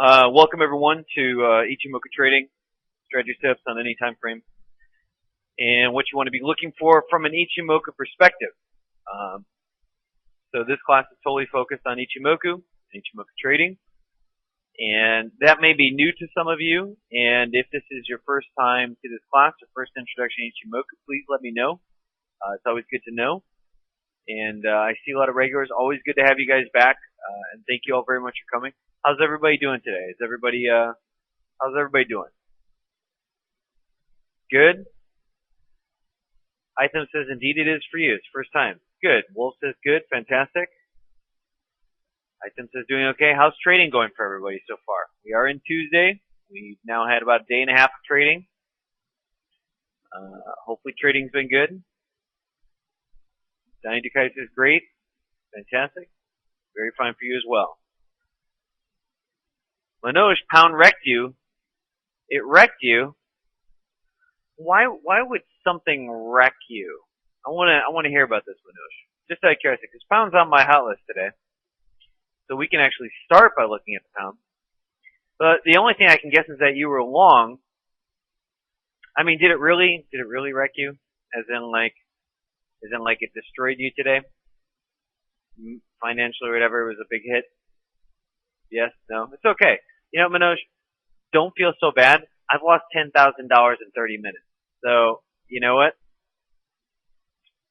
Welcome everyone to Ichimoku Trading, strategy steps on any time frame, and what you want to be looking for from an Ichimoku perspective. So this class is totally focused on Ichimoku and Ichimoku Trading, and that may be new to some of you, and if this is your first time to this class or first introduction to Ichimoku, please let me know. It's always good to know, and I see a lot of regulars. Always good to have you guys back, and thank you all very much for coming. How's everybody doing today? How's everybody doing? Good? Item says, indeed it is for you. It's first time. Good. Wolf says, good. Fantastic. Item says, doing okay. How's trading going for everybody so far? We are in Tuesday. We've now had about a day and a half of trading. Hopefully trading's been good. Danny Dukai says, great. Fantastic. Very fine for you as well. Manoj, pound wrecked you. It wrecked you. Why would something wreck you? I want to hear about this, Manoj. Just out of curiosity, because pound's on my hot list today. So we can actually start by looking at the pound. But the only thing I can guess is that you were long. I mean, did it really wreck you? As in like it destroyed you today? Financially or whatever, it was a big hit? Yes? No? It's okay. You know, Manoj, don't feel so bad. I've lost $10,000 in 30 minutes. So, you know what?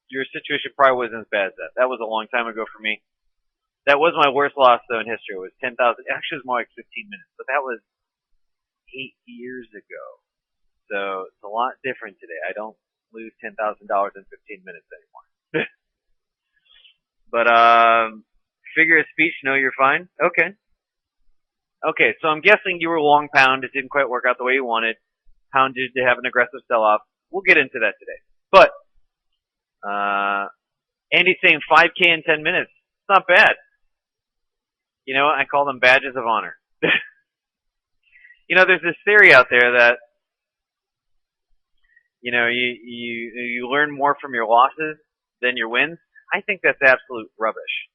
Your situation probably wasn't as bad as that. That was a long time ago for me. That was my worst loss, though, in history. It was 10,000. Actually, it was more like 15 minutes. But that was 8 years ago. So, it's a lot different today. I don't lose $10,000 in 15 minutes anymore. But, figure of speech, no, you're fine? Okay. Okay, so I'm guessing you were long pound. It didn't quite work out the way you wanted. Pound did have an aggressive sell-off. We'll get into that today. But, Andy's saying 5K in 10 minutes. It's not bad. You know, I call them badges of honor. You know, there's this theory out there that, you know, you learn more from your losses than your wins. I think that's absolute rubbish.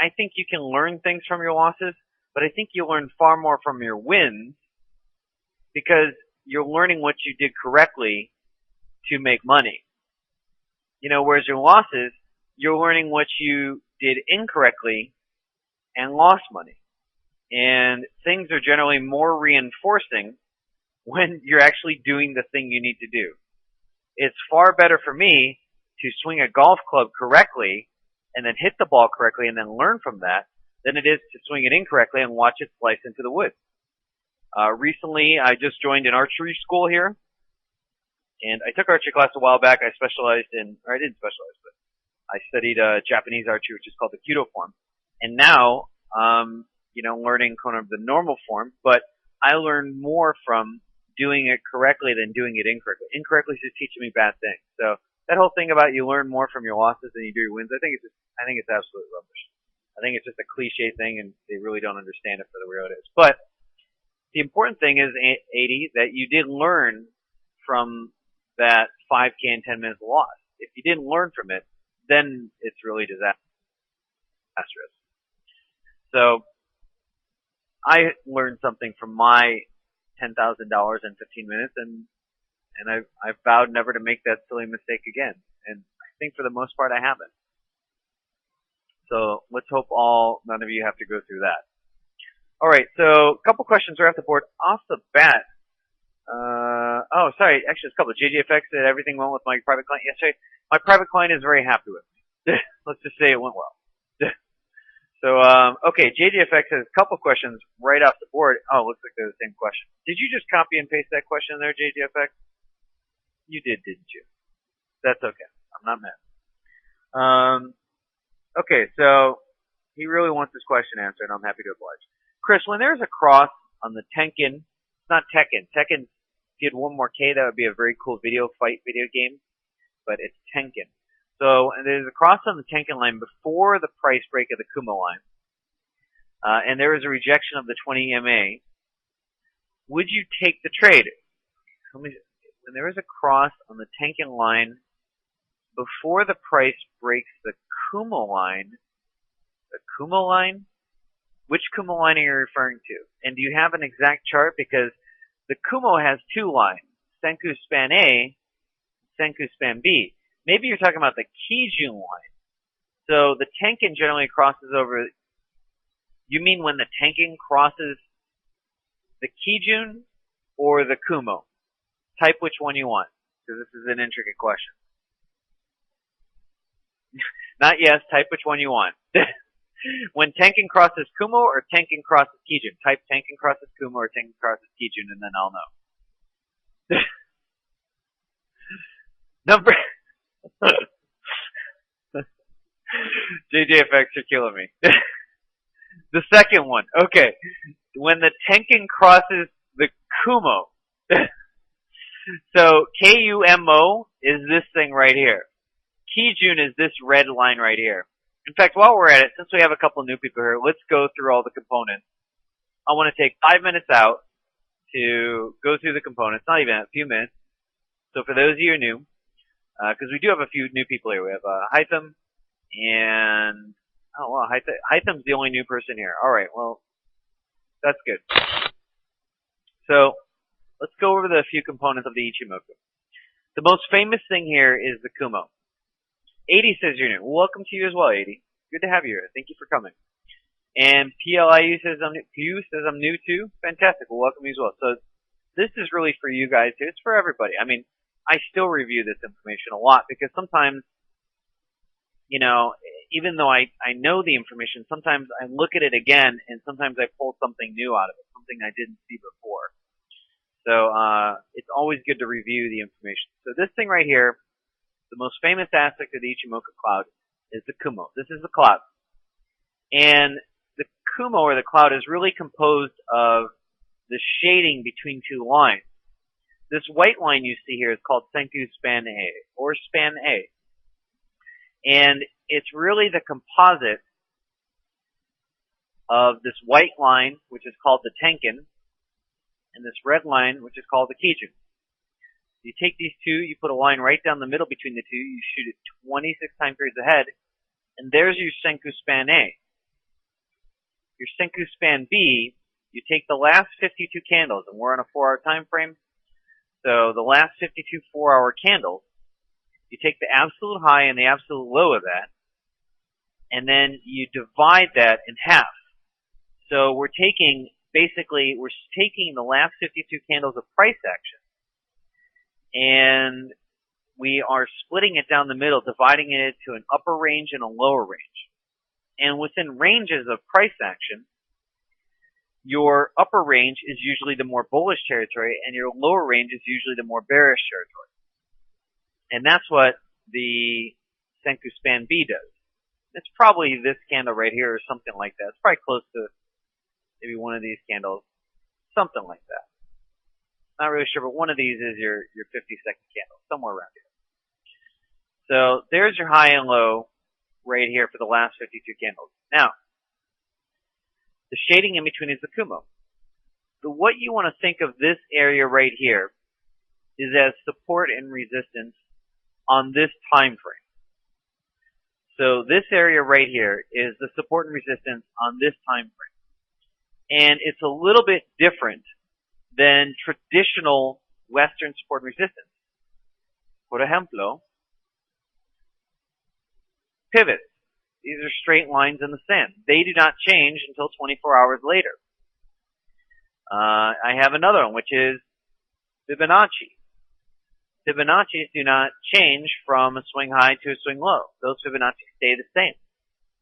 I think you can learn things from your losses, but I think you learn far more from your wins because you're learning what you did correctly to make money. You know, whereas your losses, you're learning what you did incorrectly and lost money. And things are generally more reinforcing when you're actually doing the thing you need to do. It's far better for me to swing a golf club correctly and then hit the ball correctly and then learn from that than it is to swing it incorrectly and watch it slice into the wood. Recently, I just joined an archery school here, and I took archery class a while back. I didn't specialize, but I studied Japanese archery, which is called the Kyudo form. And now, you know, learning kind of the normal form, but I learned more from doing it correctly than doing it incorrectly. Incorrectly is just teaching me bad things. So that whole thing about you learn more from your losses than you do your wins, I think it's absolute rubbish. I think it's just a cliche thing, and they really don't understand it for the real it is. But the important thing is, 80, that you did learn from that 5K in 10 minutes loss. If you didn't learn from it, then it's really disastrous. So I learned something from my $10,000 in 15 minutes, and I've vowed never to make that silly mistake again. And I think for the most part I haven't. So let's hope none of you have to go through that. Alright, so a couple questions right off the board. Off the bat, sorry, actually it's a couple. JJFX said everything went with my private client yesterday. My private client is very happy with me. Let's just say it went well. So, okay, JJFX has a couple questions right off the board. Oh, looks like they're the same question. Did you just copy and paste that question there, JJFX? You did, didn't you? That's okay. I'm not mad. Okay, so he really wants this question answered, and I'm happy to oblige. Chris, when there's a cross on the Tenkan, it's not Tekken. Tekken, if you had one more K, that would be a very cool video game, but it's Tenkan. So there's a cross on the Tenkan line before the price break of the Kumo line, and there is a rejection of the 20 EMA. Would you take the trade? When there is a cross on the Tenkan line before the price breaks the Kumo line, Which Kumo line are you referring to? And do you have an exact chart? Because the Kumo has two lines, Senku span A, Senku span B. Maybe you're talking about the Kijun line. So the Tenkan generally crosses over. You mean when the Tenkan crosses the Kijun or the Kumo? Type which one you want, because this is an intricate question. Not yes, type which one you want. When Tenkan crosses Kumo or Tenkan crosses Kijun. Type Tenkan crosses Kumo or Tenkan crosses Kijun, and then I'll know. Number JJFX are killing me. The second one. Okay. When the Tenkan crosses the Kumo. So Kumo is this thing right here. Kijun is this red line right here. In fact, while we're at it, since we have a couple new people here, let's go through all the components. I want to take 5 minutes out to go through the components, not even a few minutes. So for those of you who are new, because we do have a few new people here. We have Hytham and, oh wow, Hytham's the only new person here. Alright, well, that's good. So, let's go over the few components of the Ichimoku. The most famous thing here is the Kumo. 80 says you're new. Well, welcome to you as well, 80. Good to have you here. Thank you for coming. And PLIU says I'm new. PU says I'm new too. Fantastic. Well, welcome you as well. So this is really for you guys too. It's for everybody. I mean, I still review this information a lot because sometimes, you know, even though I know the information, sometimes I look at it again and sometimes I pull something new out of it, something I didn't see before. So it's always good to review the information. So this thing right here, the most famous aspect of the Ichimoku Cloud is the Kumo. This is the cloud. And the Kumo, or the cloud, is really composed of the shading between two lines. This white line you see here is called Senku span A, or span A. And it's really the composite of this white line, which is called the Tenkan, and this red line, which is called the Kijun. You take these two, you put a line right down the middle between the two, you shoot it 26 time periods ahead, and there's your Senku span A. Your Senku span B, you take the last 52 candles, and we're on a 4-hour time frame, so the last 52 4-hour candles, you take the absolute high and the absolute low of that, and then you divide that in half. So we're taking, basically, we're taking the last 52 candles of price action, and we are splitting it down the middle, dividing it into an upper range and a lower range. And within ranges of price action, your upper range is usually the more bullish territory, and your lower range is usually the more bearish territory. And that's what the Senku span B does. It's probably this candle right here or something like that. It's probably close to maybe one of these candles, something like that. Not really sure, but one of these is your 50-second candle, somewhere around here. So there's your high and low right here for the last 52 candles. Now, the shading in between is the Kumo. So what you want to think of this area right here is as support and resistance on this time frame. So this area right here is the support and resistance on this time frame. And it's a little bit different than traditional Western support and resistance. Por ejemplo, pivots. These are straight lines in the sand. They do not change until 24 hours later. I have another one, which is Fibonacci. Fibonacci's do not change from a swing high to a swing low. Those Fibonacci stay the same.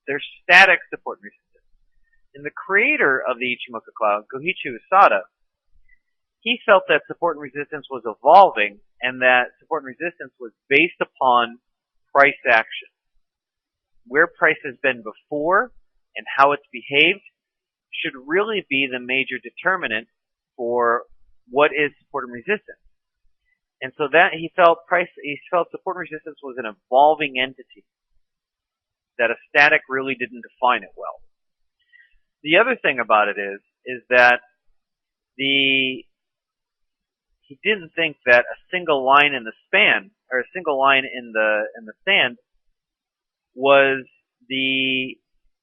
They're static support and resistance. And the creator of the Ichimoku Cloud, Koichi Usada, he felt that support and resistance was evolving and that support and resistance was based upon price action. Where price has been before and how it's behaved should really be the major determinant for what is support and resistance. And so that he felt support and resistance was an evolving entity, that a static really didn't define it well. The other thing about it is that he didn't think that a single line in the span, or a single line in the sand, was the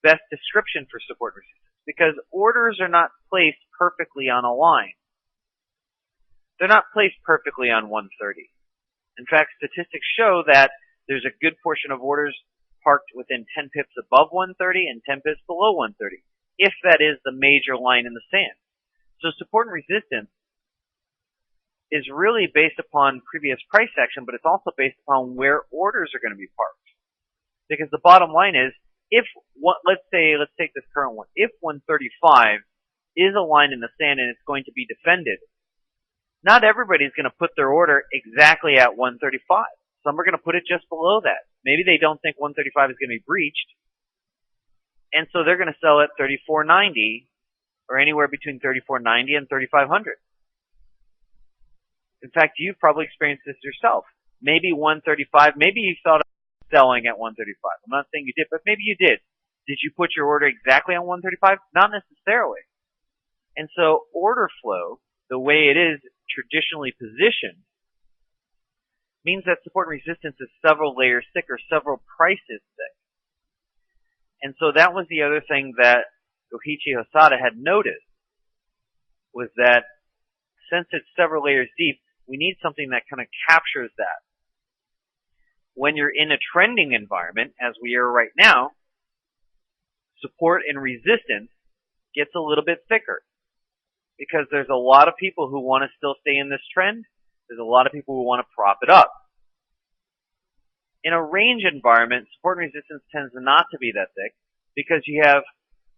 best description for support and resistance. because orders are not placed perfectly on a line. They're not placed perfectly on 130. In fact, statistics show that there's a good portion of orders parked within 10 pips above 130 and 10 pips below 130, if that is the major line in the sand. So support and resistance is really based upon previous price action, but it's also based upon where orders are going to be parked. Because the bottom line is, let's take this current one. If 135 is a line in the sand and it's going to be defended, not everybody's going to put their order exactly at 135. Some are going to put it just below that. Maybe they don't think 135 is going to be breached, and so they're going to sell at 34.90 or anywhere between 34.90 and 3,500. In fact, you've probably experienced this yourself. Maybe 135, maybe you thought of selling at 135. I'm not saying you did, but maybe you did. Did you put your order exactly on 135? Not necessarily. And so order flow, the way it is traditionally positioned, means that support and resistance is several layers thick or several prices thick. And so that was the other thing that Goichi Hosada had noticed, was that since it's several layers deep, we need something that kind of captures that. When you're in a trending environment, as we are right now, support and resistance gets a little bit thicker, because there's a lot of people who want to still stay in this trend. There's a lot of people who want to prop it up. In a range environment, support and resistance tends not to be that thick, because you have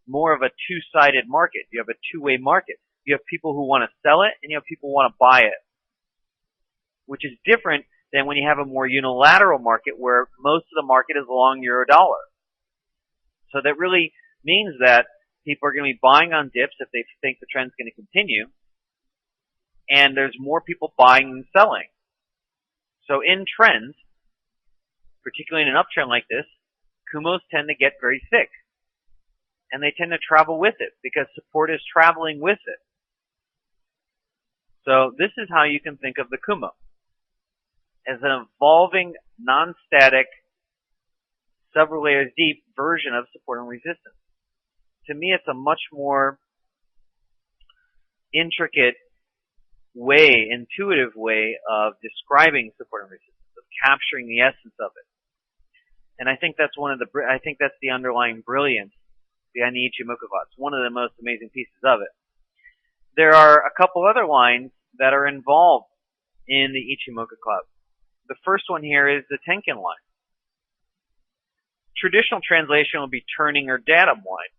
more of a two-sided market. You have a two-way market. You have people who want to sell it, and you have people who want to buy it, which is different than when you have a more unilateral market where most of the market is long euro dollar. So that really means that people are going to be buying on dips if they think the trend's going to continue, and there's more people buying than selling. So in trends, particularly in an uptrend like this, Kumos tend to get very thick, and they tend to travel with it because support is traveling with it. So this is how you can think of the Kumo, as an evolving, non-static, several layers deep version of support and resistance. To me, it's a much more intricate way, intuitive way of describing support and resistance, of capturing the essence of it. And I think that's the underlying brilliance behind the Ichimoku Cloud. It's one of the most amazing pieces of it. There are a couple other lines that are involved in the Ichimoku Cloud. The first one here is the Tenkan line. Traditional translation will be turning or datum line,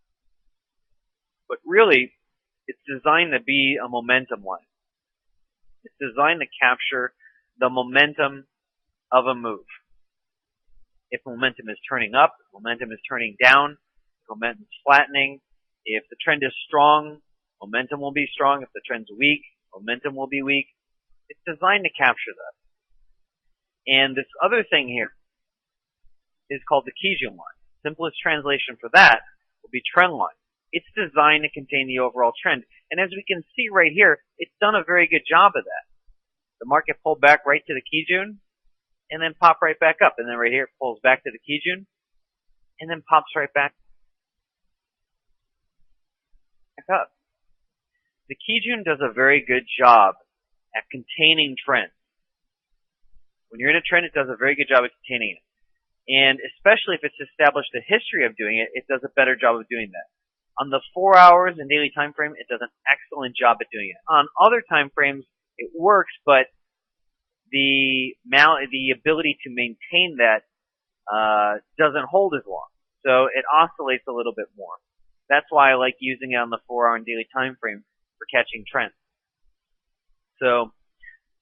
but really, it's designed to be a momentum line. It's designed to capture the momentum of a move. If momentum is turning up, if momentum is turning down, if momentum is flattening, if the trend is strong, momentum will be strong. If the trend's weak, momentum will be weak. It's designed to capture that. And this other thing here is called the Kijun line. Simplest translation for that will be trend line. It's designed to contain the overall trend. And as we can see right here, it's done a very good job of that. The market pulled back right to the Kijun, and then popped right back up. And then right here it pulls back to the Kijun, and then pops right back up. The Kijun does a very good job at containing trends. When you're in a trend, it does a very good job at containing it. And especially if it's established a history of doing it, it does a better job of doing that. On the 4 hours and daily time frame, it does an excellent job at doing it. On other time frames, it works, but the ability to maintain that doesn't hold as long. So it oscillates a little bit more. That's why I like using it on the 4 hour and daily time frame for catching trends. So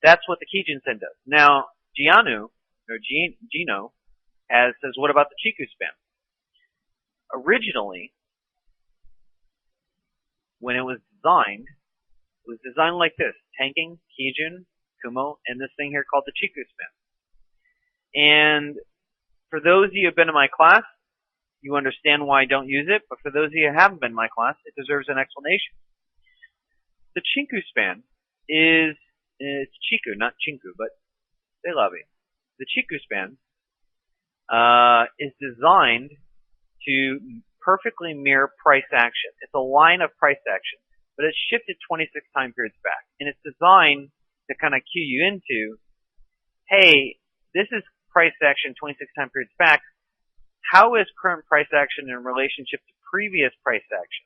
that's what the Kijun Sen does. Now, Gino says, what about the Chikou span? Originally, when it was designed like this: Tenkan, Kijun, Kumo, and this thing here called the Chikou span. And for those of you who have been in my class, you understand why I don't use it, but for those of you who haven't been in my class, it deserves an explanation. The Chikou span it's Chikou, not Chinku, but they love it. The Chikou span is designed to perfectly mirror price action. It's a line of price action, but it's shifted 26 time periods back. And it's designed to kind of cue you into, hey, this is price action 26 time periods back. How is current price action in relationship to previous price action?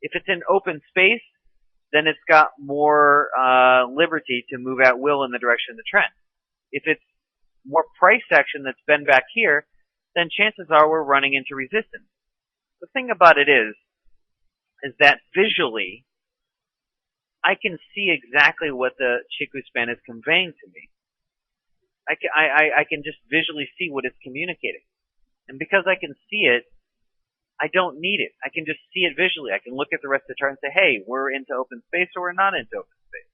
If it's in open space, then it's got more liberty to move at will in the direction of the trend. If it's more price action that's been back here, then chances are we're running into resistance. The thing about it is that visually, I can see exactly what the Chikou span is conveying to me. I can just visually see what it's communicating. And because I can see it, I don't need it. I can just see it visually. I can look at the rest of the chart and say, hey, we're into open space or we're not into open space.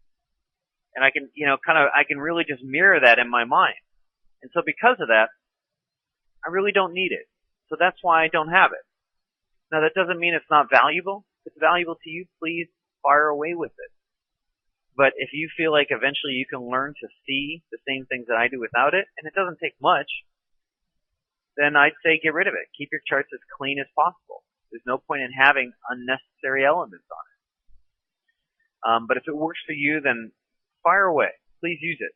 And I can, I can really just mirror that in my mind. And so because of that, I really don't need it. So that's why I don't have it. Now that doesn't mean it's not valuable. If it's valuable to you, please fire away with it. But if you feel like eventually you can learn to see the same things that I do without it, and it doesn't take much, then I'd say get rid of it. Keep your charts as clean as possible. There's no point in having unnecessary elements on it. But if it works for you, then fire away. Please use it.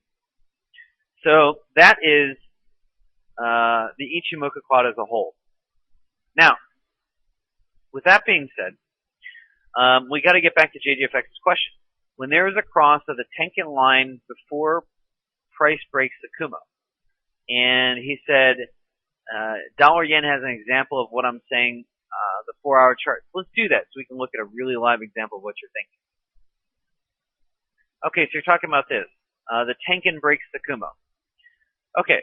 So that is the Ichimoku Cloud as a whole. Now, with that being said, we got to get back to JGFX's question. When there is a cross of the Tenkan line before price breaks the Kumo, and he said, dollar yen has an example of what I'm saying, the 4-hour chart. Let's do that so we can look at a really live example of what you're thinking. Okay, so you're talking about this. The Tenkan breaks the Kumo. Okay,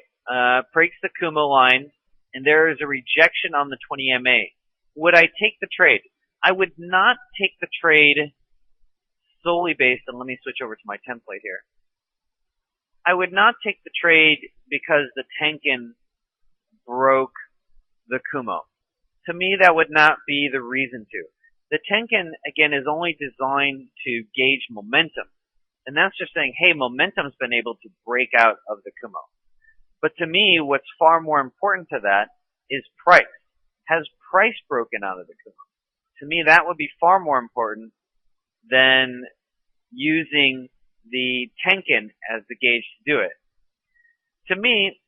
breaks the Kumo line, and there is a rejection on the 20 MA. Would I take the trade? I would not take the trade solely based on, let me switch over to my template here. I would not take the trade because the Tenkan broke the Kumo. To me, that would not be the reason to. The Tenkan, again, is only designed to gauge momentum. And that's just saying, hey, momentum's been able to break out of the Kumo. But to me, what's far more important to that is price. Has price broken out of the Kumo? To me, that would be far more important than using the Tenkan as the gauge to do it. To me,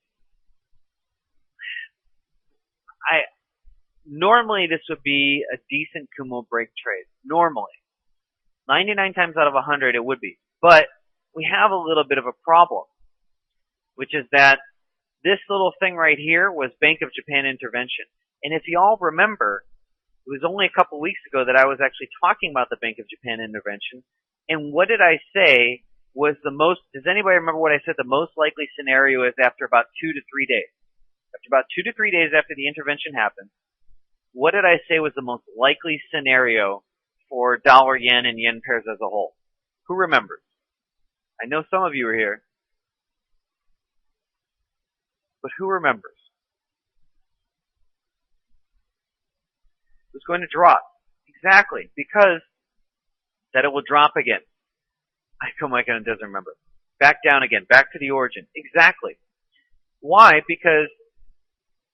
normally this would be a decent Kumo break trade. Normally. 99 times out of 100 it would be. But we have a little bit of a problem, which is that this little thing right here was Bank of Japan intervention. And if you all remember, it was only a couple weeks ago that I was actually talking about the Bank of Japan intervention. And what did I say was the most, does anybody remember what I said the most likely scenario is after about 2 to 3 days? After about 2 to 3 days after the intervention happened, what did I say was the most likely scenario for dollar yen and yen pairs as a whole? Who remembers? I know some of you are here, but who remembers? It was going to drop. Exactly, because that it will drop again. Micah doesn't remember. Back down again, back to the origin. Exactly. Why? Because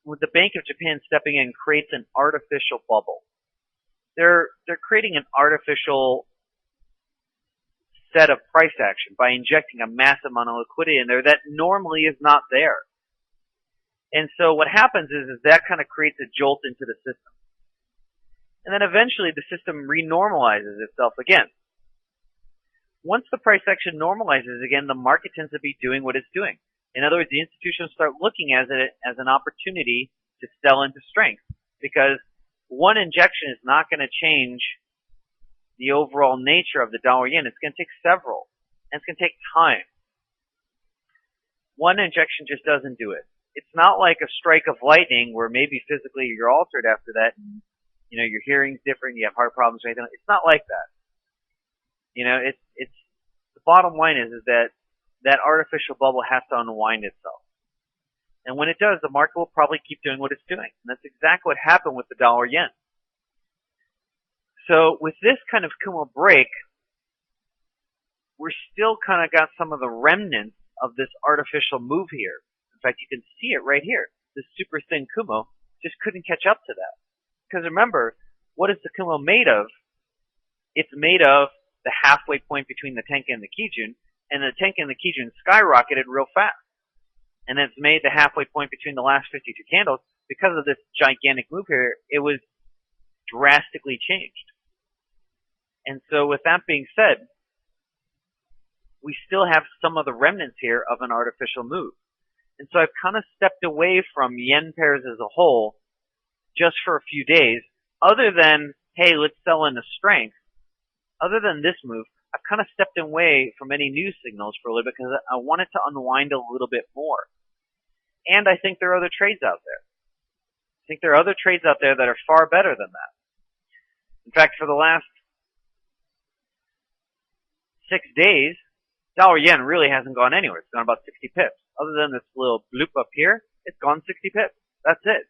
with the Bank of Japan stepping in creates an artificial bubble. They're creating an artificial set of price action by injecting a massive amount of liquidity in there that normally is not there. And so what happens is that kind of creates a jolt into the system. And then eventually the system renormalizes itself again. Once the price action normalizes again, the market tends to be doing what it's doing. In other words, the institutions start looking at it as an opportunity to sell into strength, because one injection is not going to change the overall nature of the dollar yen. It's going to take several, and it's going to take time. One injection just doesn't do it. It's not like a strike of lightning where maybe physically you're altered after that, and your hearing's different, you have heart problems or anything. It's not like that. It's the bottom line is that artificial bubble has to unwind itself. And when it does, the market will probably keep doing what it's doing. And that's exactly what happened with the dollar yen. So with this kind of Kumo break, we're still kind of got some of the remnants of this artificial move here. In fact, you can see it right here. This super thin Kumo just couldn't catch up to that. Because remember, what is the Kumo made of? It's made of the halfway point between the Tenkan and the Kijun, and the Tenkan and the Kijun skyrocketed real fast. And it's made the halfway point between the last 52 candles. Because of this gigantic move here, it was drastically changed. And so with that being said, we still have some of the remnants here of an artificial move. And so I've kind of stepped away from yen pairs as a whole just for a few days, other than, hey, let's sell into strength. Other than this move, I've kind of stepped away from any news signals for a little bit because I wanted to unwind a little bit more. And I think there are other trades out there. I think there are other trades out there that are far better than that. In fact, for the last 6 days, dollar yen really hasn't gone anywhere. It's gone about 60 pips. Other than this little bloop up here, it's gone 60 pips. That's it.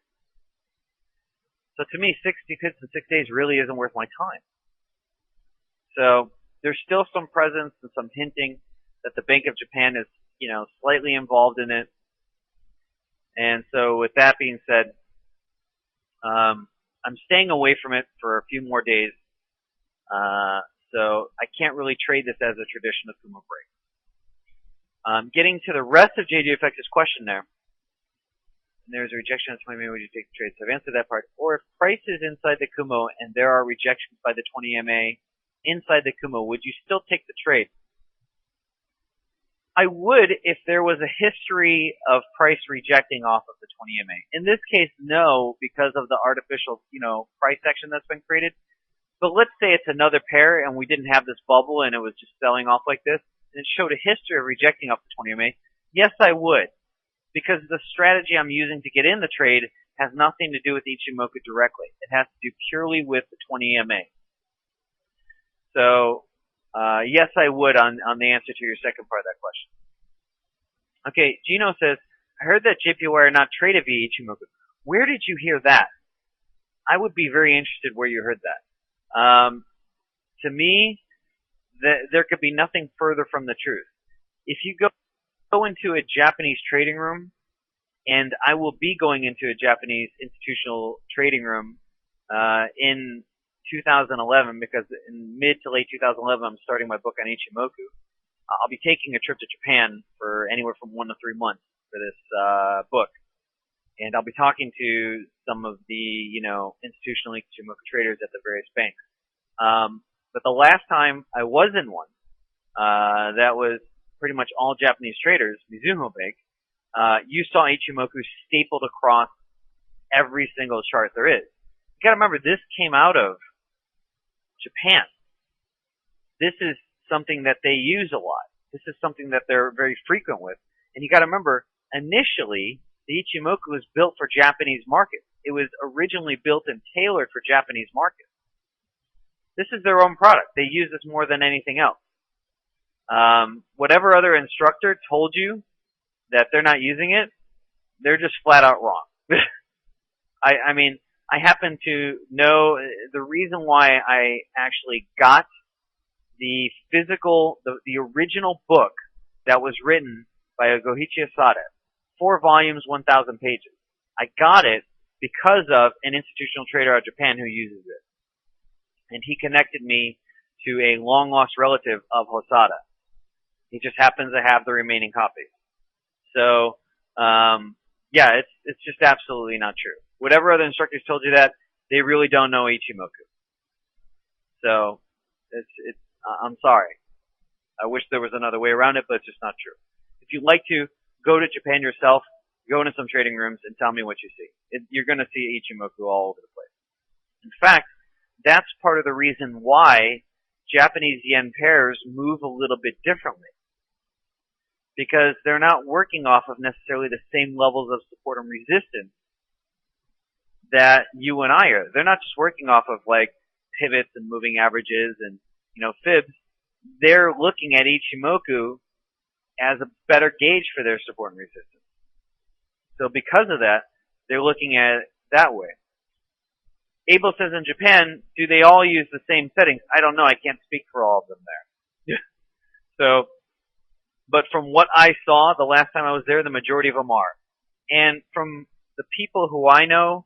So to me, 60 pips in 6 days really isn't worth my time. So there's still some presence and some hinting that the Bank of Japan is, slightly involved in it. And so with that being said, I'm staying away from it for a few more days. So I can't really trade this as a traditional Kumo break. Getting to the rest of JGFX's question there. And there's a rejection of 20 MA, would you take the trade? So I've answered that part. Or if price is inside the Kumo and there are rejections by the 20 MA inside the Kumo, would you still take the trade? I would if there was a history of price rejecting off of the 20 MA. In this case, no, because of the artificial, price action that's been created. But let's say it's another pair and we didn't have this bubble and it was just selling off like this, and it showed a history of rejecting off the 20 MA. Yes, I would, because the strategy I'm using to get in the trade has nothing to do with Ichimoku directly. It has to do purely with the 20 MA. So, yes, I would on the answer to your second part of that question. Okay, Gino says, I heard that JPY are not traded via Ichimoku. Where did you hear that? I would be very interested where you heard that. To me, there could be nothing further from the truth. If you go into a Japanese trading room, and I will be going into a Japanese institutional trading room in 2011, because in mid to late 2011 I'm starting my book on Ichimoku. I'll be taking a trip to Japan for anywhere from 1 to 3 months for this book, and I'll be talking to some of the institutional Ichimoku traders at the various banks. But the last time I was in one, that was pretty much all Japanese traders, Mizuho Bank. You saw Ichimoku stapled across every single chart there is. You gotta remember, this came out of Japan. This is something that they use a lot. This is something that they're very frequent with. And you gotta remember, initially, the Ichimoku was built for Japanese markets. It was originally built and tailored for Japanese markets. This is their own product. They use this more than anything else. Whatever other instructor told you that they're not using it, they're just flat out wrong. I mean, I happen to know the reason why I actually got the physical, the original book that was written by Goichi Asada, 4 volumes, 1,000 pages. I got it because of an institutional trader out of Japan who uses it. And he connected me to a long-lost relative of Hosada. He just happens to have the remaining copies. So, yeah, it's just absolutely not true. Whatever other instructors told you that, they really don't know Ichimoku. So, I'm sorry. I wish there was another way around it, but it's just not true. If you'd like to, go to Japan yourself, go into some trading rooms, and tell me what you see. You're going to see Ichimoku all over the place. In fact, that's part of the reason why Japanese yen pairs move a little bit differently. Because they're not working off of necessarily the same levels of support and resistance that you and I are. They're not just working off of like pivots and moving averages and, fibs. They're looking at Ichimoku as a better gauge for their support and resistance. So because of that, they're looking at it that way. Abel says in Japan, do they all use the same settings? I don't know. I can't speak for all of them there. So, but from what I saw the last time I was there, the majority of them are. And from the people who I know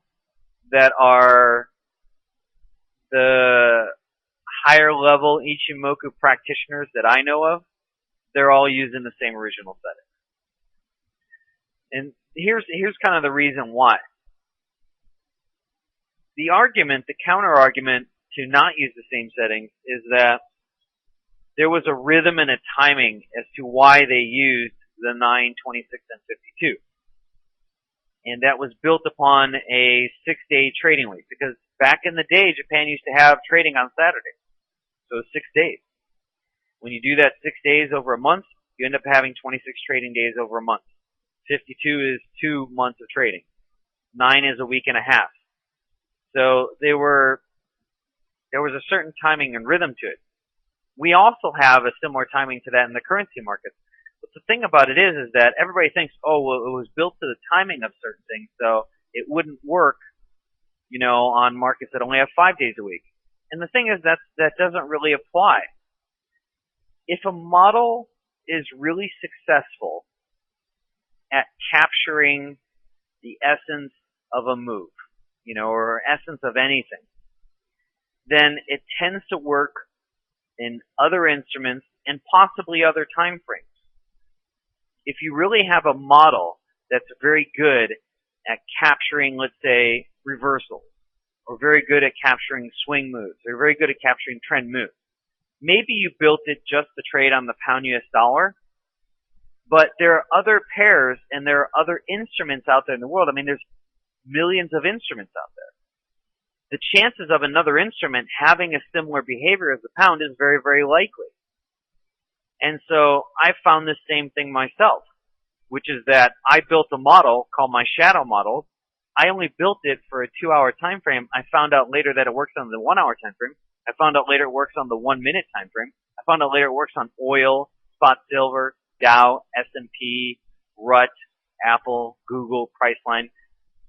that are the higher level Ichimoku practitioners that I know of, they're all using the same original setting. And here's kind of the reason why. The counter argument to not use the same settings is that there was a rhythm and a timing as to why they used the 9, 26, and 52. And that was built upon a 6-day trading week, because back in the day, Japan used to have trading on Saturday. So 6 days. When you do that 6 days over a month, you end up having 26 trading days over a month. 52 is 2 months of trading. 9 is a week and a half. So there was a certain timing and rhythm to it. We also have a similar timing to that in the currency markets. But the thing about it is that everybody thinks, oh, well, it was built to the timing of certain things, so it wouldn't work, on markets that only have 5 days a week. And the thing is that doesn't really apply. If a model is really successful at capturing the essence of a move, or essence of anything, then it tends to work in other instruments and possibly other time frames. If you really have a model that's very good at capturing, let's say, reversals, or very good at capturing swing moves, or very good at capturing trend moves, maybe you built it just to trade on the pound US dollar, but there are other pairs and there are other instruments out there in the world. I mean, there's millions of instruments out there. The chances of another instrument having a similar behavior as the pound is very, very likely. And so I found the same thing myself, which is that I built a model called my shadow model. I only built it for a 2-hour time frame. I found out later that it works on the 1-hour time frame. I found out later it works on the 1-minute time frame. I found out later it works on oil, spot silver, Dow, S&P, RUT, Apple, Google, Priceline.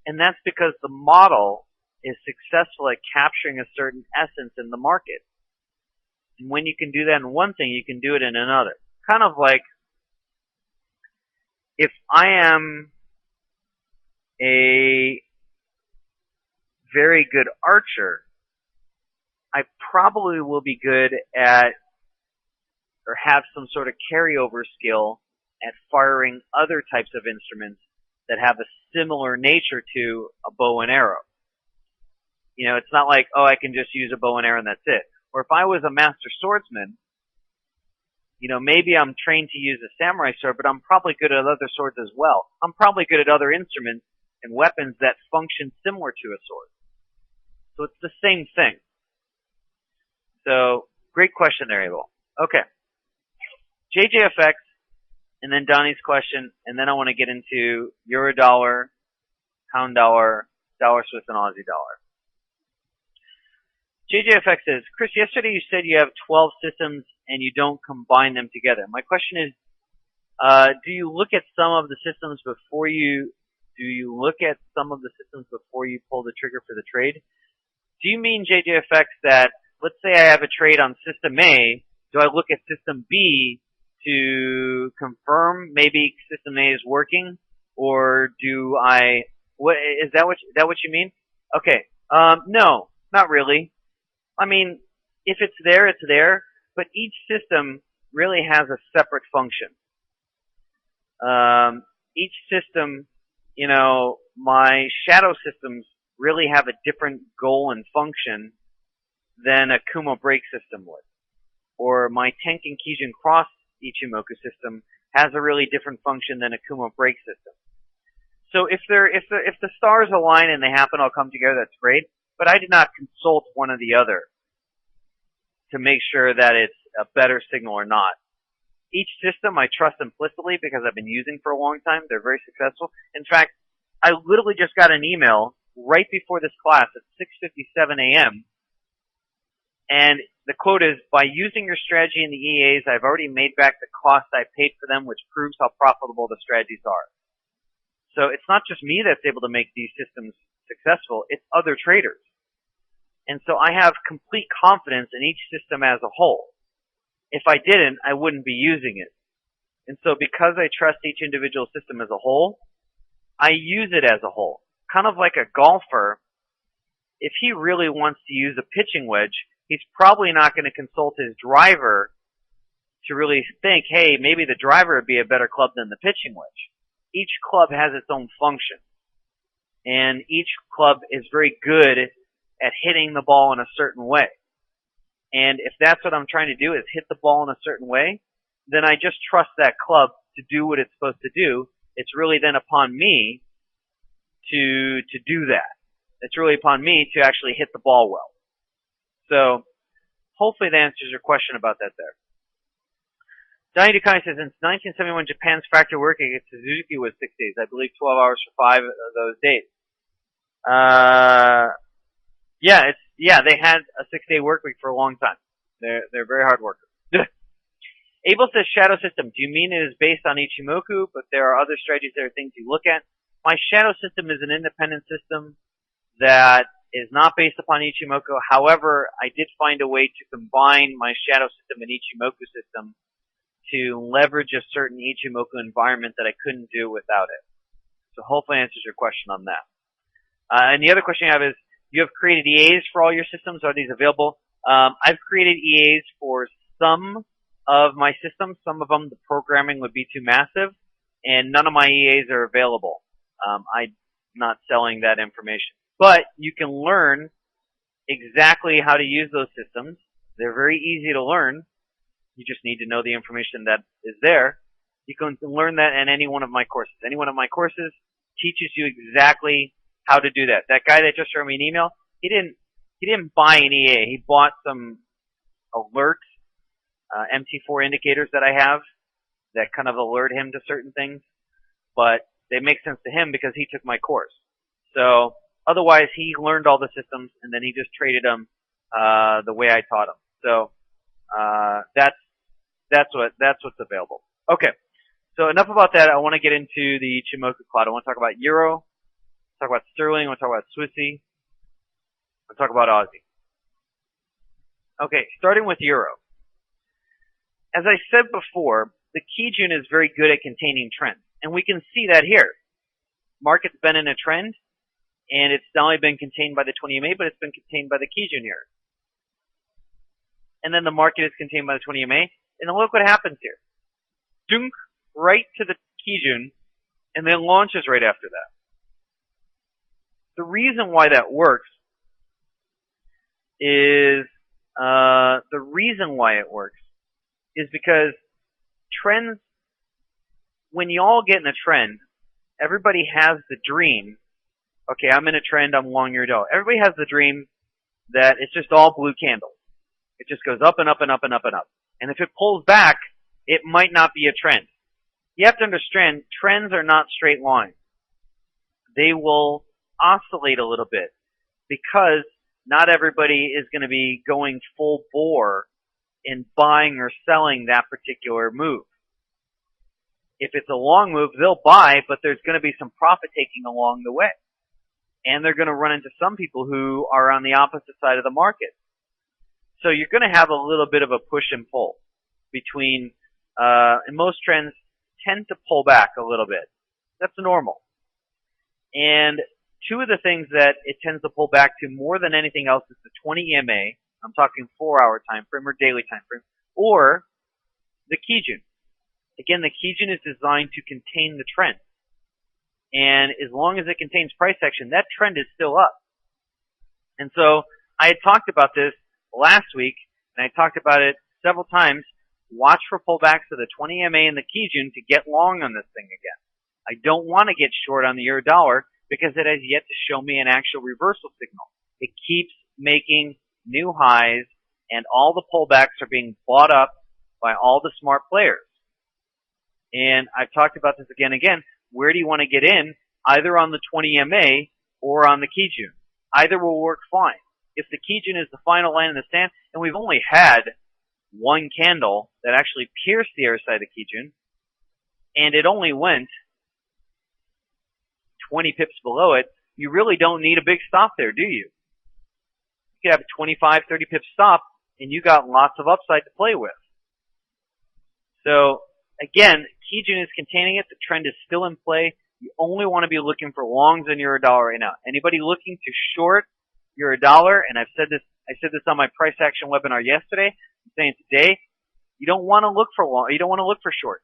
And that's because the model is successful at capturing a certain essence in the market. And when you can do that in one thing, you can do it in another. Kind of like if I am a very good archer, I probably will be good at, or have some sort of carryover skill at firing other types of instruments that have a similar nature to a bow and arrow. It's not like, oh, I can just use a bow and arrow and that's it. Or if I was a master swordsman, maybe I'm trained to use a samurai sword, but I'm probably good at other swords as well. I'm probably good at other instruments and weapons that function similar to a sword. So it's the same thing. So, great question there, Abel. Okay. JJFX, and then Donnie's question, and then I want to get into euro dollar, pound dollar, dollar Swiss, and Aussie dollar. JJFX says, Chris, yesterday you said you have 12 systems and you don't combine them together. My question is, do you look at some of the systems before you pull the trigger for the trade? Do you mean, JJFX, that let's say I have a trade on system A, do I look at system B to confirm maybe system A is working, or do I? Is that what you mean? Okay. No, not really. I mean, if it's there, it's there. But each system really has a separate function. Each system, my shadow systems really have a different goal and function than a Kumo break system would. Or my Tenkan Kijun cross Ichimoku system has a really different function than a Kumo break system. So if the stars align and they happen all come together, that's great. But I did not consult one or the other to make sure that it's a better signal or not. Each system I trust implicitly because I've been using for a long time. They're very successful. In fact, I literally just got an email right before this class at 6:57 a.m. And the quote is, by using your strategy in the EAs, I've already made back the cost I paid for them, which proves how profitable the strategies are. So it's not just me that's able to make these systems successful, it's other traders. And so I have complete confidence in each system as a whole. If I didn't, I wouldn't be using it. And so because I trust each individual system as a whole, I use it as a whole. Kind of like a golfer, if he really wants to use a pitching wedge, he's probably not going to consult his driver to really think, hey, maybe the driver would be a better club than the pitching wedge. Each club has its own function, and each club is very good at hitting the ball in a certain way. And if that's what I'm trying to do, is hit the ball in a certain way, then I just trust that club to do what it's supposed to do. It's really then upon me to do that. It's really upon me to actually hit the ball well. So hopefully that answers your question about that there. Donnie Dukai says, since 1971, Japan's factory work against Suzuki was 6 days. I believe 12 hours for 5 of those days. Yeah, they had a 6-day work week for a long time. They're very hard workers. Abel says, shadow system. Do you mean it is based on Ichimoku, but there are other strategies, there are things you look at? My shadow system is an independent system that is not based upon Ichimoku. However, I did find a way to combine my shadow system and Ichimoku system to leverage a certain Ichimoku environment that I couldn't do without it. So hopefully that answers your question on that. And the other question you have is, you have created EAs for all your systems. Are these available? I've created EAs for some of my systems. Some of them, the programming would be too massive, and none of my EAs are available. I'm not selling that information. But you can learn exactly how to use those systems. They're very easy to learn. You just need to know the information that is there. You can learn that in any one of my courses. Any one of my courses teaches you exactly how to do that. That guy that just wrote me an email, he didn't buy an EA. He bought some alerts, MT4 indicators that I have that kind of alert him to certain things. But they make sense to him because he took my course. So otherwise, he learned all the systems and then he just traded them the way I taught him. So that's what's available. Okay, so enough about that. I want to get into the Ichimoku Cloud. I want to talk about Euro, talk about Sterling, I want to talk about Swissy, I want to talk about Aussie. Okay, starting with Euro. As I said before, the Kijun is very good at containing trends, and we can see that here. Market's been in a trend, and it's not only been contained by the 20MA, but it's been contained by the Kijun here. And then the market is contained by the 20MA, and then look what happens here. Dunk, right to the Kijun, and then launches right after that. The reason why that works is because trends, when you all get in a trend, everybody has the dream, okay, I'm in a trend, I'm long Euro. Everybody has the dream that it's just all blue candles. It just goes up and up and up and up and up. And if it pulls back, it might not be a trend. You have to understand, trends are not straight lines. They will oscillate a little bit because not everybody is going to be going full bore in buying or selling that particular move. If it's a long move, they'll buy, but there's going to be some profit taking along the way. And they're going to run into some people who are on the opposite side of the market. So you're going to have a little bit of a push and pull between, and most trends tend to pull back a little bit. That's normal. And two of the things that it tends to pull back to more than anything else is the 20MA, I'm talking 4-hour time frame or daily time frame, or the Kijun. Again, the Kijun is designed to contain the trend. And as long as it contains price action, that trend is still up. And so I had talked about this last week, and I talked about it several times. Watch for pullbacks of the 20MA and the Kijun to get long on this thing again. I don't want to get short on the euro dollar because it has yet to show me an actual reversal signal. It keeps making new highs, and all the pullbacks are being bought up by all the smart players. And I've talked about this again and again. Where do you want to get in? Either on the 20MA or on the Kijun. Either will work fine. If the Kijun is the final line in the stand, and we've only had one candle that actually pierced the other side of the Kijun, and it only went 20 pips below it, you really don't need a big stop there, do you? You could have a 25, 30 pip stop, and you got lots of upside to play with. So, again, Kijun is containing it. The trend is still in play. You only want to be looking for longs in euro dollar right now. Anybody looking to short euro dollar, and I said this on my price action webinar yesterday. I'm saying today, you don't want to look for long. You don't want to look for short.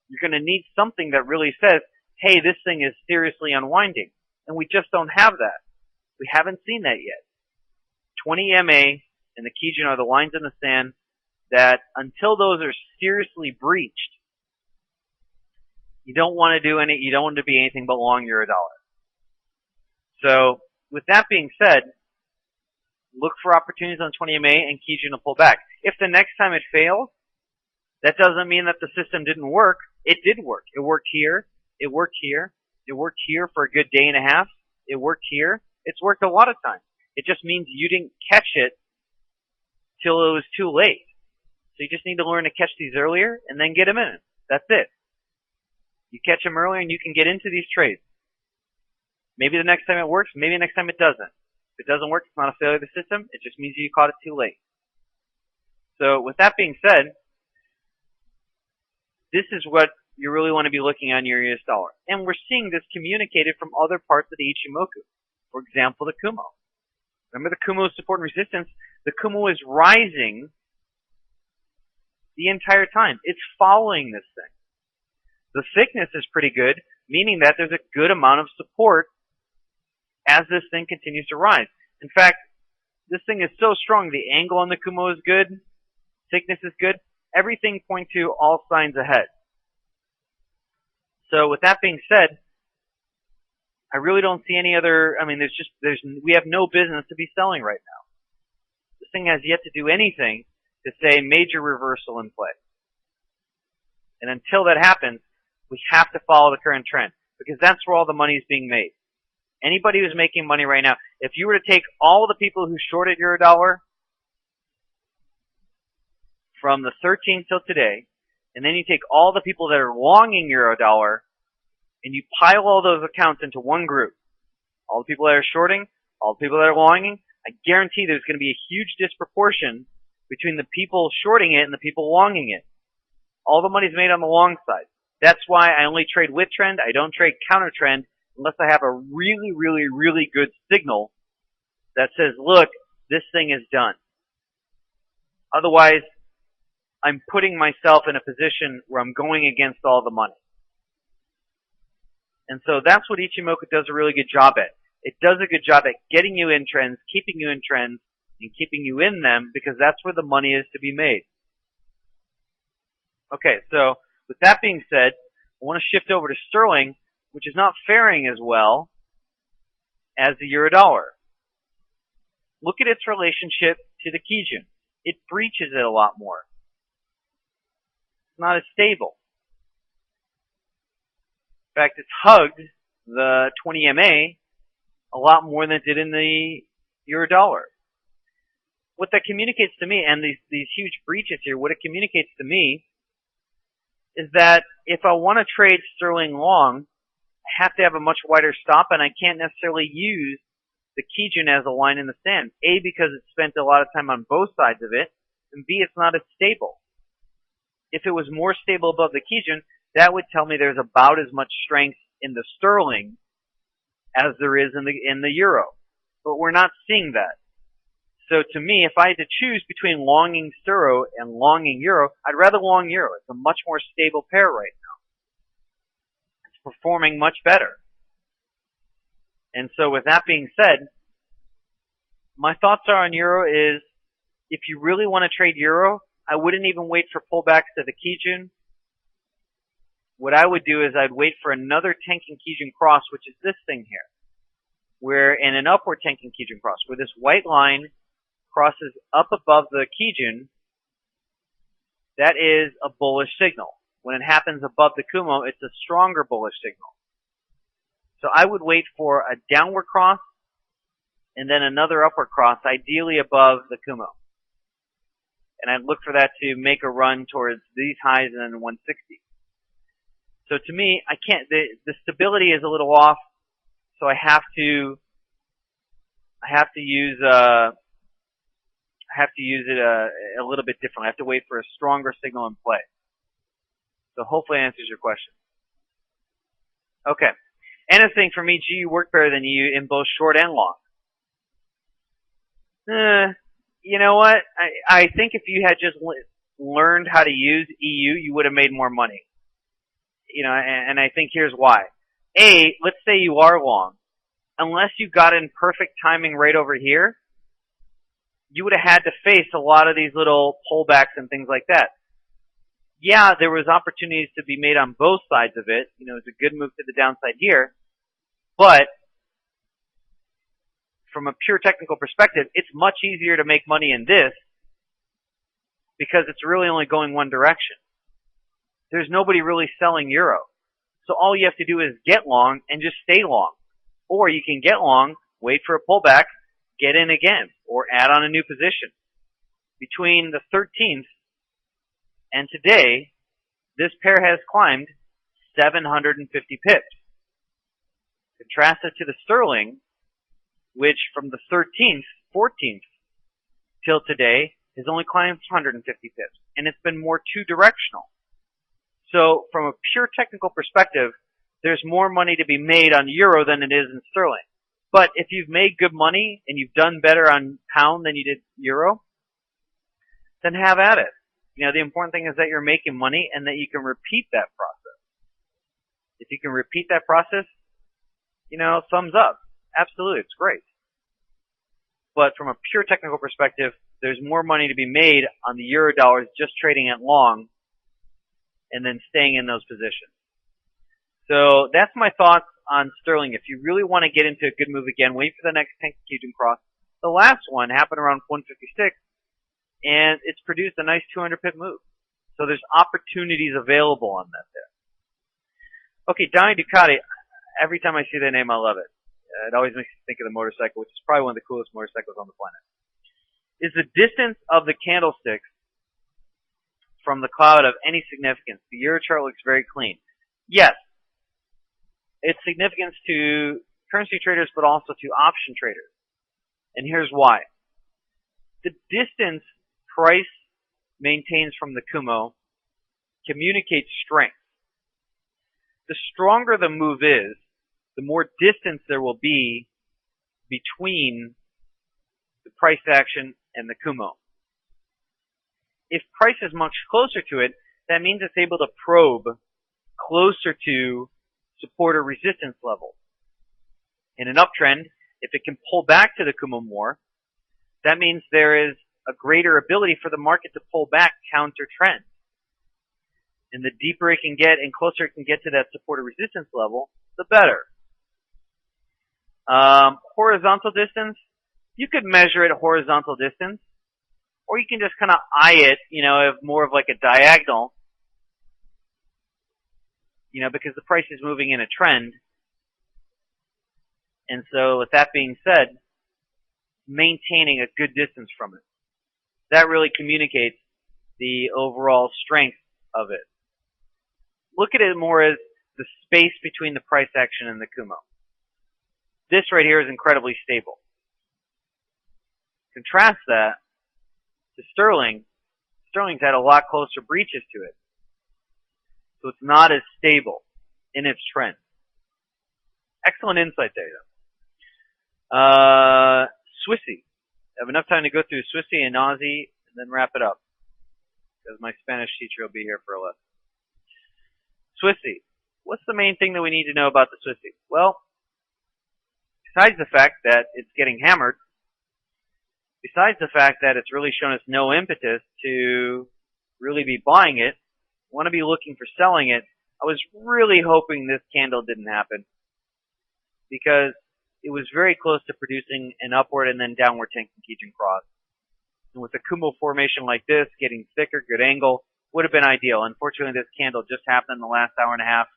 You're going to need something that really says, hey, this thing is seriously unwinding. And we just don't have that. We haven't seen that yet. 20 MA and the Kijun are the lines in the sand that until those are seriously breached, you don't want to be anything but long euro dollar. So with that being said, look for opportunities on 20 MA and Kijun to pull back. If the next time it fails, that doesn't mean that the system didn't work. It did work. It worked here. It worked here. It worked here for a good day and a half. It worked here. It's worked a lot of times. It just means you didn't catch it till it was too late. So you just need to learn to catch these earlier and then get them in. That's it. You catch them earlier and you can get into these trades. Maybe the next time it works, maybe the next time it doesn't. If it doesn't work, it's not a failure of the system. It just means you caught it too late. So with that being said, this is what you really want to be looking on your US dollar. And we're seeing this communicated from other parts of the Ichimoku. For example, the Kumo. Remember the Kumo support and resistance? The Kumo is rising the entire time. It's following this thing. The thickness is pretty good, meaning that there's a good amount of support as this thing continues to rise. In fact, this thing is so strong, the angle on the Kumo is good, thickness is good, everything points to all signs ahead. So with that being said, I really don't see any other, we have no business to be selling right now. This thing has yet to do anything to say major reversal in play. And until that happens, we have to follow the current trend because that's where all the money is being made. Anybody who's making money right now, if you were to take all the people who shorted euro dollar from the 13th till today, and then you take all the people that are longing euro dollar, and you pile all those accounts into one group, all the people that are shorting, all the people that are longing, I guarantee there's going to be a huge disproportion between the people shorting it and the people longing it. All the money's made on the long side. That's why I only trade with trend. I don't trade counter trend unless I have a really, really, really good signal that says, look, this thing is done. Otherwise, I'm putting myself in a position where I'm going against all the money. And so that's what Ichimoku does a really good job at. It does a good job at getting you in trends, keeping you in trends, and keeping you in them because that's where the money is to be made. Okay, so with that being said, I want to shift over to sterling, which is not faring as well as the euro dollar. Look at its relationship to the Kijun. It breaches it a lot more. It's not as stable. In fact, it's hugged the 20 MA a lot more than it did in the euro dollar. What that communicates to me, and these huge breaches here, what it communicates to me is that if I want to trade sterling long, I have to have a much wider stop, and I can't necessarily use the Kijun as a line in the sand. A, because it spent a lot of time on both sides of it, and B, it's not as stable. If it was more stable above the Kijun, that would tell me there's about as much strength in the sterling as there is in the euro. But we're not seeing that. So to me, if I had to choose between longing sterling and longing euro, I'd rather long euro. It's a much more stable pair right now. It's performing much better. And so with that being said, my thoughts are on euro is if you really want to trade euro, I wouldn't even wait for pullbacks to the Kijun. What I would do is I'd wait for another Tenkan Kijun cross, which is this thing here, where in an upward Tenkan Kijun cross, where this white line crosses up above the Kijun, that is a bullish signal. When it happens above the Kumo, it's a stronger bullish signal. So I would wait for a downward cross and then another upward cross, ideally above the Kumo. And I'd look for that to make a run towards these highs and then 160. So to me, I can't, the stability is a little off, so I have to use it a little bit differently. I have to wait for a stronger signal in play. So hopefully that answers your question. Okay. And it's saying for me, G, you work better than you in both short and long. You know what? I think if you had just learned how to use EU, you would have made more money. And I think here's why. Let's say you are long. Unless you got in perfect timing right over here, you would have had to face a lot of these little pullbacks and things like that. Yeah, there was opportunities to be made on both sides of it. It's a good move to the downside here. But from a pure technical perspective, it's much easier to make money in this because it's really only going one direction. There's nobody really selling euro. So all you have to do is get long and just stay long. Or you can get long, wait for a pullback, get in again, or add on a new position. Between the 13th and today, this pair has climbed 750 pips. Contrast it to the sterling, which from the 13th, 14th, till today has only climbed 150 pips. And it's been more two-directional. So from a pure technical perspective, there's more money to be made on euro than it is in sterling. But if you've made good money and you've done better on pound than you did euro, then have at it. The important thing is that you're making money and that you can repeat that process. If you can repeat that process, thumbs up. Absolutely, it's great. But from a pure technical perspective, there's more money to be made on the euro dollars just trading it long and then staying in those positions. So that's my thoughts on sterling. If you really want to get into a good move again, wait for the next Tenkan Kijun cross. The last one happened around 156, and it's produced a nice 200 pip move. So there's opportunities available on that there. Okay, Donnie Ducati. Every time I see that name, I love it. It always makes me think of the motorcycle, which is probably one of the coolest motorcycles on the planet. Is the distance of the candlesticks from the cloud of any significance? The Euro chart looks very clean. Yes, it's significance to currency traders, but also to option traders. And here's why. The distance price maintains from the Kumo communicates strength. The stronger the move is, the more distance there will be between the price action and the Kumo. If price is much closer to it, that means it's able to probe closer to support or resistance levels. In an uptrend, if it can pull back to the Kumo more, that means there is a greater ability for the market to pull back counter trend. And the deeper it can get and closer it can get to that support or resistance level, the better. Horizontal distance, you could measure it horizontal distance, or you can just kind of eye it, more of like a diagonal, because the price is moving in a trend. And so with that being said, maintaining a good distance from it. That really communicates the overall strength of it. Look at it more as the space between the price action and the Kumo. This right here is incredibly stable. Contrast that to sterling. Sterling's had a lot closer breaches to it. So it's not as stable in its trend. Excellent insight there, though. Swissy. I have enough time to go through Swissy and Aussie and then wrap it up, because my Spanish teacher will be here for a lesson. Swissy. What's the main thing that we need to know about the Swissy? Well, besides the fact that it's getting hammered, besides the fact that it's really shown us no impetus to really be buying it, want to be looking for selling it, I was really hoping this candle didn't happen, because it was very close to producing an upward and then downward Tenkan Kijun cross. And with a Kumo formation like this, getting thicker, good angle, would have been ideal. Unfortunately, this candle just happened in the last hour and a half,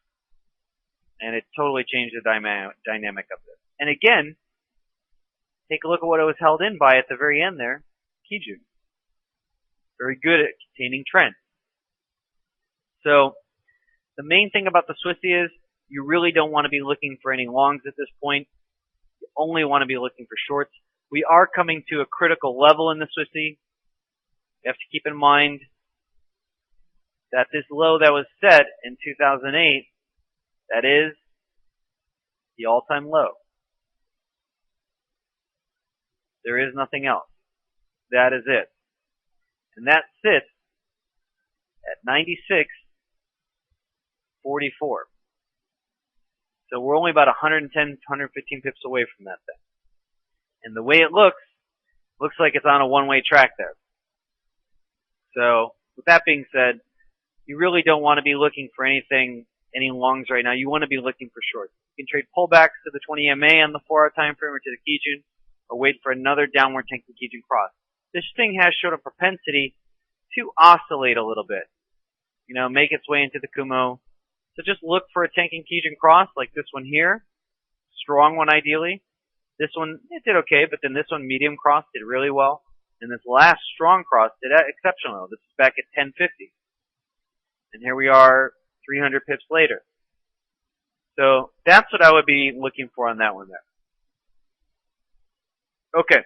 and it totally changed the dynamic of this. And again, take a look at what it was held in by at the very end there, Kijun. Very good at containing trend. So, the main thing about the Swissy is you really don't want to be looking for any longs at this point. You only want to be looking for shorts. We are coming to a critical level in the Swissy. You have to keep in mind that this low that was set in 2008, that is the all-time low. There is nothing else. That is it. And that sits at 96.44. So we're only about 110, 115 pips away from that thing. And the way it looks like it's on a one-way track there. So with that being said, you really don't want to be looking for any longs right now. You want to be looking for shorts. You can trade pullbacks to the 20 MA on the 4-hour time frame or to the Kijun, or wait for another downward Tenkan Kijun cross. This thing has shown a propensity to oscillate a little bit. Make its way into the Kumo. So just look for a Tenkan Kijun cross like this one here. Strong one ideally. This one, it did okay, but then this one, medium cross, did really well. And this last strong cross did exceptionally well. This is back at 1050. And here we are 300 pips later. So that's what I would be looking for on that one there. Okay.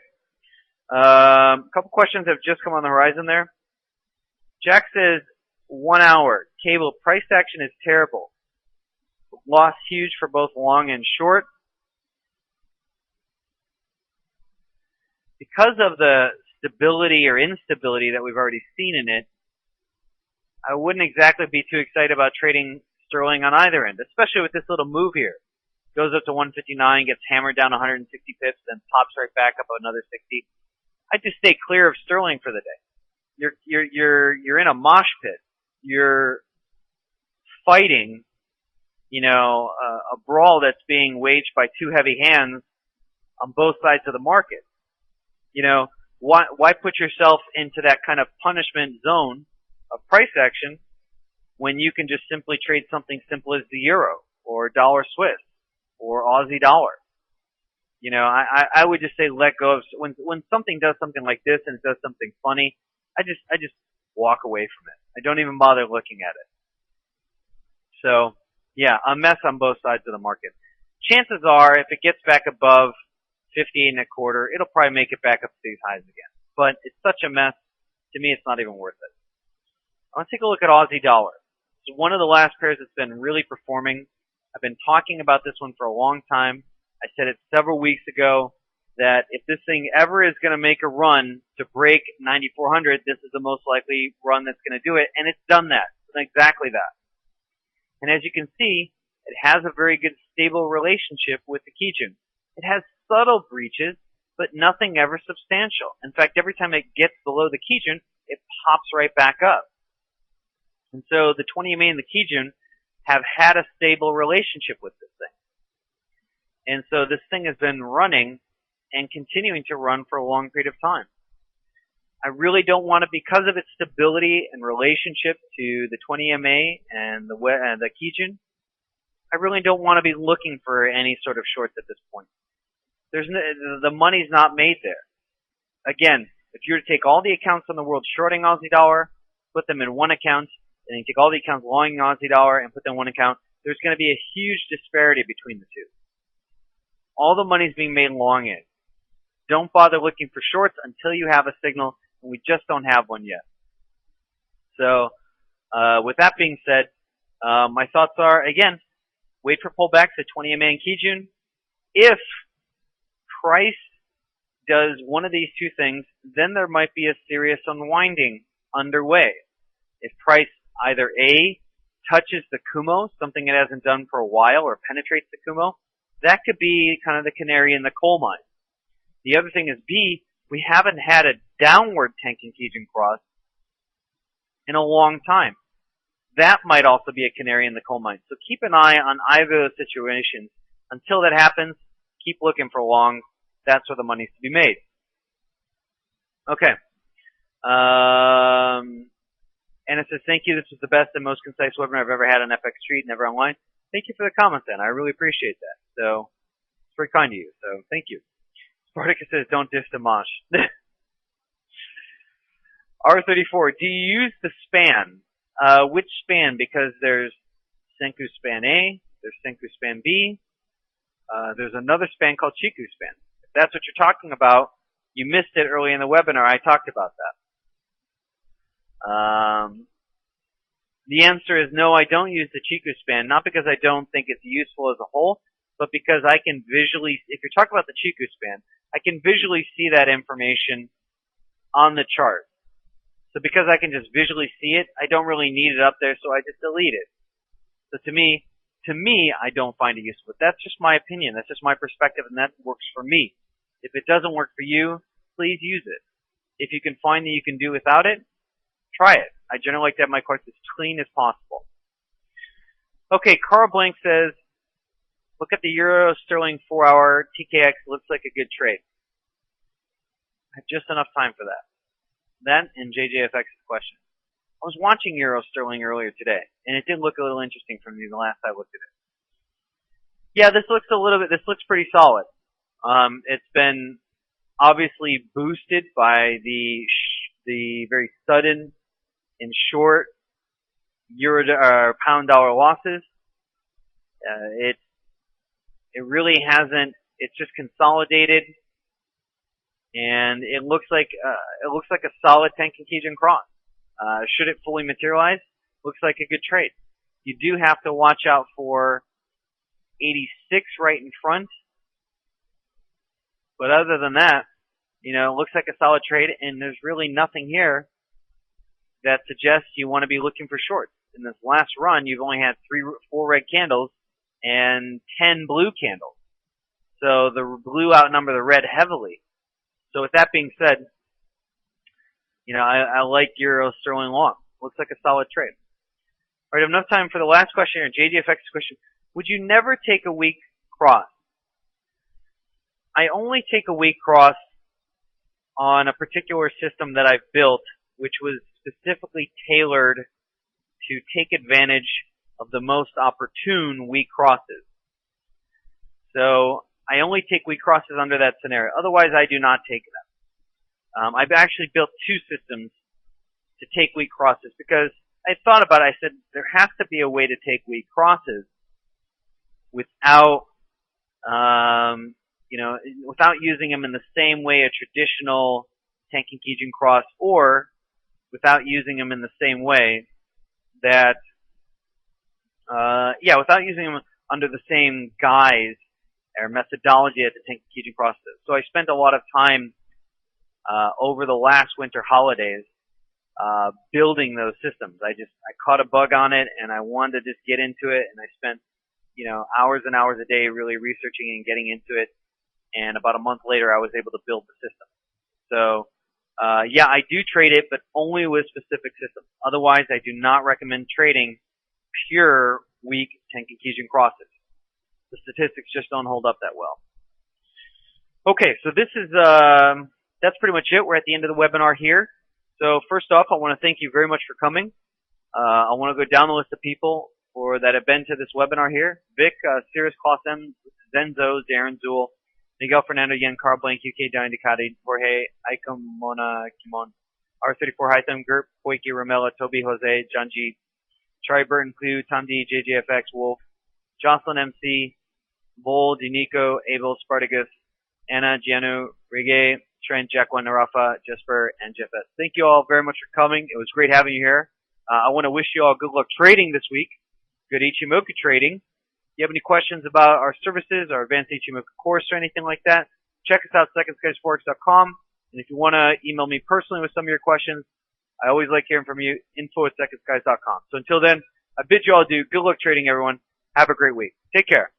A couple questions have just come on the horizon there. Jack says, 1 hour, cable, price action is terrible. Loss huge for both long and short. Because of the stability or instability that we've already seen in it, I wouldn't exactly be too excited about trading sterling on either end, especially with this little move here. Goes up to 159, gets hammered down 160 pips, then pops right back up another 60. I'd just stay clear of sterling for the day. You're in a mosh pit. You're fighting, a brawl that's being waged by two heavy hands on both sides of the market. Why put yourself into that kind of punishment zone of price action when you can just simply trade something simple as the euro or dollar Swiss or Aussie dollar? I would just say let go of when something does something like this and it does something funny. I just walk away from it. I don't even bother looking at it. So yeah, a mess on both sides of the market. Chances are, if it gets back above 58 and a quarter, it'll probably make it back up to these highs again. But it's such a mess. To me, it's not even worth it. I want to take a look at Aussie dollar. It's one of the last pairs that's been really performing. I've been talking about this one for a long time. I said it several weeks ago that if this thing ever is going to make a run to break 9,400, this is the most likely run that's going to do it. And it's done that. It's done exactly that. And as you can see, it has a very good stable relationship with the Kijun. It has subtle breaches, but nothing ever substantial. In fact, every time it gets below the Kijun, it pops right back up. And so the 20 MA and the Kijun have had a stable relationship with this thing. And so this thing has been running and continuing to run for a long period of time. I really don't want to, because of its stability and relationship to the 20 MA and the Kijun, I really don't want to be looking for any sort of shorts at this point. The money's not made there. Again, if you were to take all the accounts in the world shorting Aussie dollar, put them in one account, and then you take all the accounts longing Aussie dollar and put them in one account, there's going to be a huge disparity between the two. All the money's being made long in. Don't bother looking for shorts until you have a signal, and we just don't have one yet. So, with that being said, my thoughts are, again, wait for pullbacks at 20 MA and Kijun. If price does one of these two things, then there might be a serious unwinding underway. If price either A, touches the Kumo, something it hasn't done for a while, or penetrates the Kumo, that could be kind of the canary in the coal mine. The other thing is B, we haven't had a downward Tenkan Kijun cross in a long time. That might also be a canary in the coal mine. So keep an eye on either of those situations. Until that happens, keep looking for long. That's where the money's to be made. Okay. And it says, thank you. This was the best and most concise webinar I've ever had on FX Street, never online. Thank you for the comment, then. I really appreciate that. So, it's very kind of you. So, thank you. Spartacus says, don't diss the mosh. R34, do you use the span? Which span? Because there's Senku span A, there's Senku span B, there's another span called Chikou span. If that's what you're talking about, you missed it early in the webinar. I talked about that. The answer is no, I don't use the Chikou span, not because I don't think it's useful as a whole, but because I can visually, if you're talking about the Chikou span, I can visually see that information on the chart. So because I can just visually see it, I don't really need it up there, so I just delete it. So to me, I don't find it useful. But that's just my opinion. That's just my perspective, and that works for me. If it doesn't work for you, please use it. If you can find that you can do without it, try it. I generally like to have my cards as clean as possible. Okay, Carl Blank says, look at the Euro Sterling 4-hour TKX. Looks like a good trade. I have just enough time for that. That and JJFX's question. I was watching Euro Sterling earlier today, and it did look a little interesting for me the last I looked at it. Yeah, this looks pretty solid. It's been obviously boosted by the very sudden and short pound dollar losses. It really hasn't. It's just consolidated, and it looks like a solid Tenkan Kijun cross. Should it fully materialize, looks like a good trade. You do have to watch out for 86 right in front, but other than that, it looks like a solid trade, and there's really nothing here that suggests you want to be looking for shorts. In this last run, you've only had 4 red candles and 10 blue candles. So the blue outnumber the red heavily. So with that being said, I like Euro Sterling long. Looks like a solid trade. All right, I have enough time for the last question here. JDFX's question. Would you never take a weak cross? I only take a weak cross on a particular system that I've built, which was specifically tailored to take advantage of the most opportune weak crosses. So I only take weak crosses under that scenario. Otherwise, I do not take them. I've actually built 2 systems to take weak crosses because I thought about it. I said there has to be a way to take weak crosses without, without using them in the same way a traditional Tenkan Kijun cross, or without using them in the same way that, without using them under the same guise or methodology that the Tenkan Kijun cross does. So I spent a lot of time over the last winter holidays building those systems. I caught a bug on it, and I wanted to just get into it, and I spent hours and hours a day really researching and getting into it. And about a month later, I was able to build the system. So, I do trade it, but only with specific systems. Otherwise, I do not recommend trading pure weak Tenkan Kijun crosses. The statistics just don't hold up that well. Okay, so this is that's pretty much it. We're at the end of the webinar here. So first off, I want to thank you very much for coming. I want to go down the list of people that have been to this webinar here. Vic, Sirius, Klaus M, Zenzo, Darren Zool, Miguel Fernando, Yen, Carl Blank, UK, Diane Ducati, Jorge, Icom, Mona, Kimon, R34 Hytham, Gert, Koike, Ramela, Toby, Jose, John G, Charlie Burton, Clue, Tom D, JJFX, Wolf, Jocelyn MC, Vol, Dinico, Abel, Spartacus, Anna, Gianu, Rige, Trent, Jacqueline, Rafa, Jesper, and Jeff S. Thank you all very much for coming. It was great having you here. I want to wish you all good luck trading this week. Good Ichimoku trading. If you have any questions about our services, our advanced Ichimoku course, or anything like that, check us out at secondskiesforex.com. And if you want to email me personally with some of your questions, I always like hearing from you, info@secondskies.com. So until then, I bid you all adieu. Good luck trading, everyone. Have a great week. Take care.